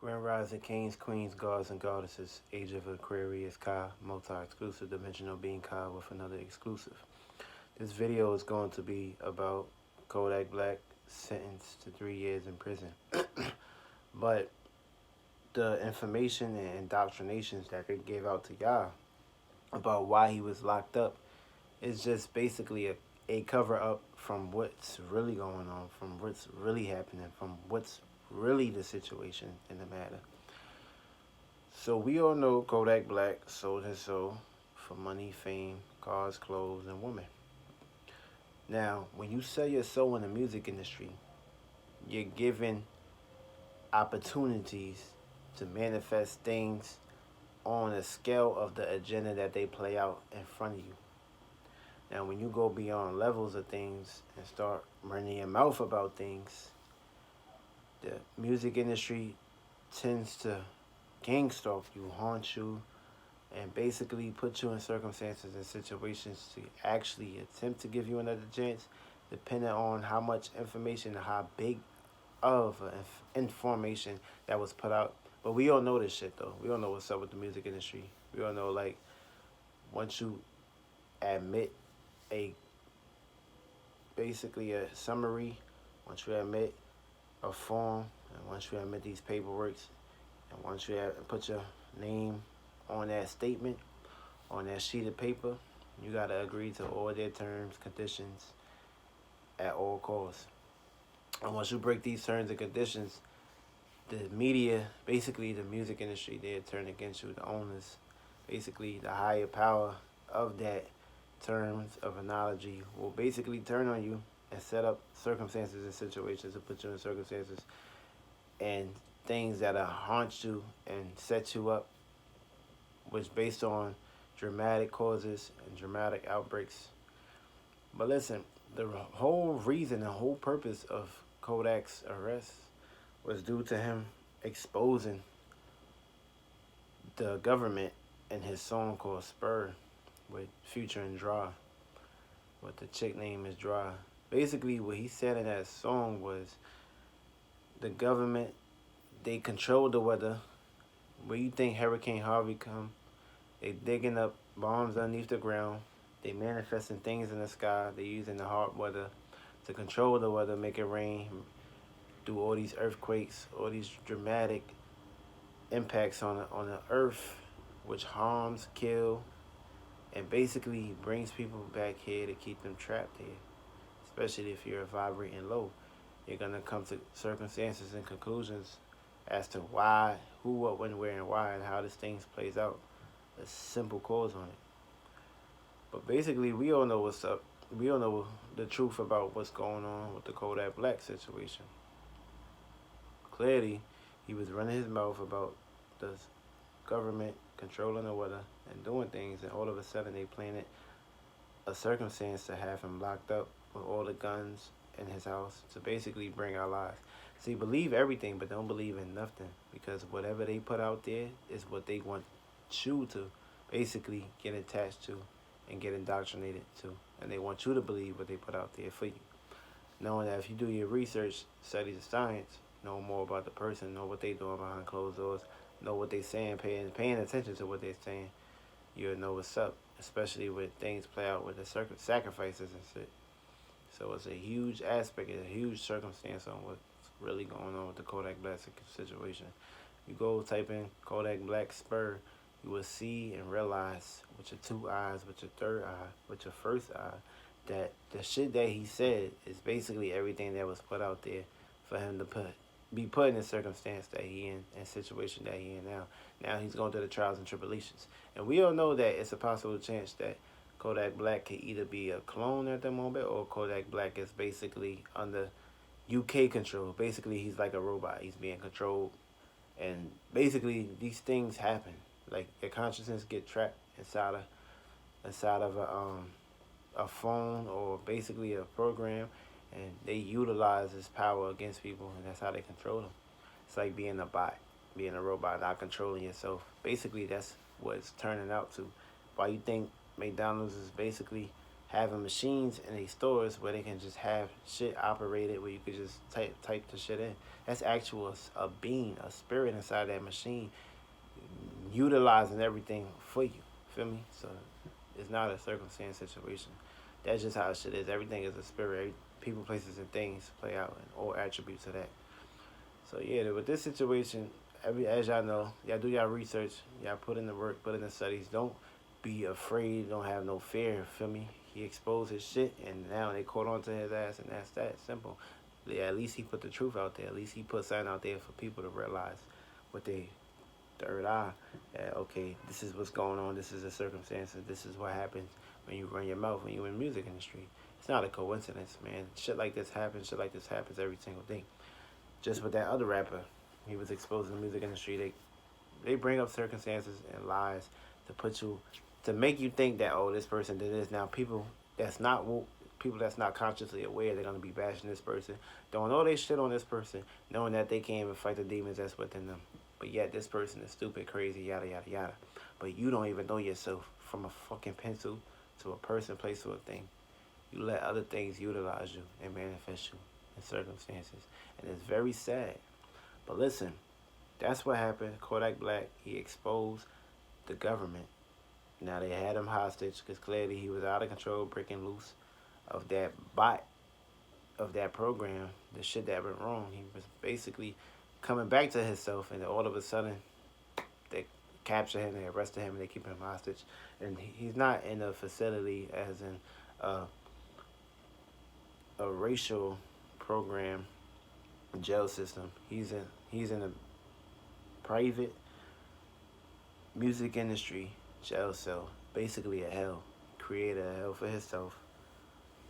Grand Rising Kings, Queens, Gods, and Goddesses. Age of Aquarius, Ka, multi-exclusive, dimensional being Ka with another exclusive. This video is going to be about Kodak Black sentenced to 3 years in prison. But the information and indoctrinations that they gave out to y'all about why he was locked up is just basically a cover up from what's really going on, from what's really happening, from what's really the situation in the matter. So we all know Kodak Black sold his soul for money, fame, cars, clothes, and women. Now, when you sell your soul in the music industry, you're given opportunities to manifest things on a scale of the agenda that they play out in front of you. Now, when you go beyond levels of things and start running your mouth about things, the music industry tends to gang stalk you, haunt you, and basically put you in circumstances and situations to actually attempt to give you another chance, depending on how much information and how big of information that was put out. But we all know this shit though. We all know what's up with the music industry. We all know, like, once you admit a basically a summary, once you admit a form, and once you admit these paperworks, and once you put your name on that statement, on that sheet of paper, you gotta agree to all their terms, conditions, at all costs. And once you break these terms and conditions, the media, basically the music industry, they'll turn against you. The owners, basically the higher power of that terms of analogy, will basically turn on you and set up circumstances and situations to put you in circumstances and things that haunt you and set you up, which based on dramatic causes and dramatic outbreaks. But listen, the whole reason, the whole purpose of Kodak's arrest was due to him exposing the government in his song called Spur with Future and Dry. But the chick name is Dry. Basically, what he said in that song was the government, they control the weather. Where you think Hurricane Harvey come, they digging up bombs underneath the ground. They manifesting things in the sky. They using the hard weather to control the weather, make it rain, do all these earthquakes, all these dramatic impacts on the earth, which harms, kill, and basically brings people back here to keep them trapped here. Especially if you're vibrating low, you're gonna come to circumstances and conclusions as to why, who, what, when, where, and why, and how this thing plays out. A simple cause on it. But basically, we all know what's up. We all know the truth about what's going on with the Kodak Black situation. Clearly, he was running his mouth about the government controlling the weather and doing things, and all of a sudden they planted a circumstance to have him locked up with all the guns in his house to basically bring our lives. See, believe everything, but don't believe in nothing, because whatever they put out there is what they want you to basically get attached to and get indoctrinated to, and they want you to believe what they put out there for you, knowing that if you do your research, study the science, know more about the person, know what they doing behind closed doors, know what they saying, paying attention to what they're saying, you'll know what's up, especially when things play out with the sacrifices and shit. So it's a huge aspect, a huge circumstance on what's really going on with the Kodak Black situation. You go type in Kodak Black Spur, you will see and realize with your two eyes, with your third eye, with your first eye, that the shit that he said is basically everything that was put out there for him to be put in the circumstance that he in, and situation that he in now. Now he's going through the trials and tribulations. And we all know that it's a possible chance that Kodak Black could either be a clone at the moment, or Kodak Black is basically under UK control. Basically, he's like a robot. He's being controlled. And basically, these things happen. Like, their consciousness get trapped inside of a phone, or basically a program, and they utilize this power against people, and that's how they control them. It's like being a bot, being a robot, not controlling yourself. Basically, that's what it's turning out to. Why you think McDonald's is basically having machines in these stores where they can just have shit operated where you could just type the shit in. That's actual a being, a spirit inside that machine, utilizing everything for you. Feel me? So it's not a circumstance situation. That's just how shit is. Everything is a spirit. People, places, and things play out, and all attributes of that. So yeah, with this situation, as y'all know, y'all do y'all research, y'all put in the work, put in the studies. Don't be afraid. Don't have no fear. Feel me? He exposed his shit, and now they caught on to his ass, and that's that simple. Yeah, at least he put the truth out there. At least he put something out there for people to realize what they third eye. Okay, this is what's going on. This is the circumstances. This is what happens when you run your mouth when you're in the music industry. It's not a coincidence, man. Shit like this happens. Shit like this happens every single day. Just with that other rapper, he was exposed in the music industry. They bring up circumstances and lies to put you, to make you think that, oh, this person did this. Now people that's not consciously aware, they're gonna be bashing this person, doing all they shit on this person, knowing that they can't even fight the demons that's within them. But yet this person is stupid, crazy, yada yada yada. But you don't even know yourself, from a fucking pencil to a person, place, or a thing. You let other things utilize you and manifest you in circumstances, and it's very sad. But listen, that's what happened. Kodakblack, he exposed the government. Now they had him hostage because clearly he was out of control, breaking loose of that bot of that program, the shit that went wrong. He was basically coming back to himself, and all of a sudden they capture him, they arrested him, and they keep him hostage. And he's not in a facility as in a racial program jail system. He's in a private music industry jail cell, basically a hell. Created a hell for himself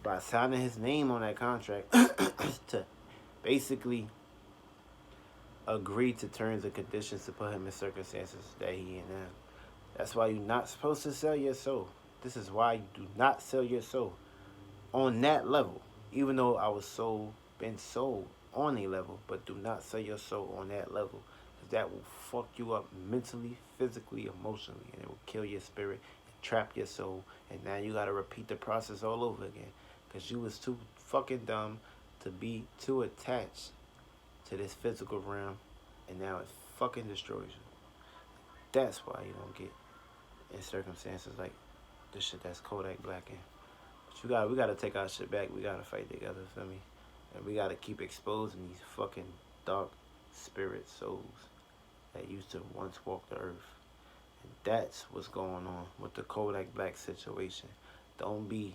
by signing his name on that contract to basically agree to terms and conditions to put him in circumstances that he in now. That's why you're not supposed to sell your soul. This is why you do not sell your soul on that level. Even though I was been sold on a level, but do not sell your soul on that level, because that will fuck you up mentally, physically, emotionally, and it will kill your spirit and trap your soul. And now you gotta repeat the process all over again, because you was too fucking dumb to be too attached to this physical realm, and now it fucking destroys you. That's why you don't get in circumstances like the shit that's Kodak Black in. But we gotta take our shit back. We gotta fight together, feel me? And we gotta keep exposing these fucking dark spirit souls that used to once walk the earth. And that's what's going on with the Kodak Black situation. Don't be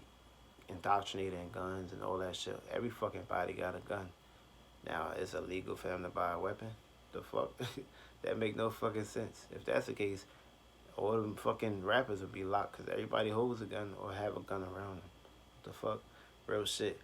indoctrinated in guns and all that shit. Every fucking body got a gun. Now, it's illegal for them to buy a weapon? The fuck? That make no fucking sense. If that's the case, all them fucking rappers would be locked because everybody holds a gun or have a gun around them. The fuck? Real shit.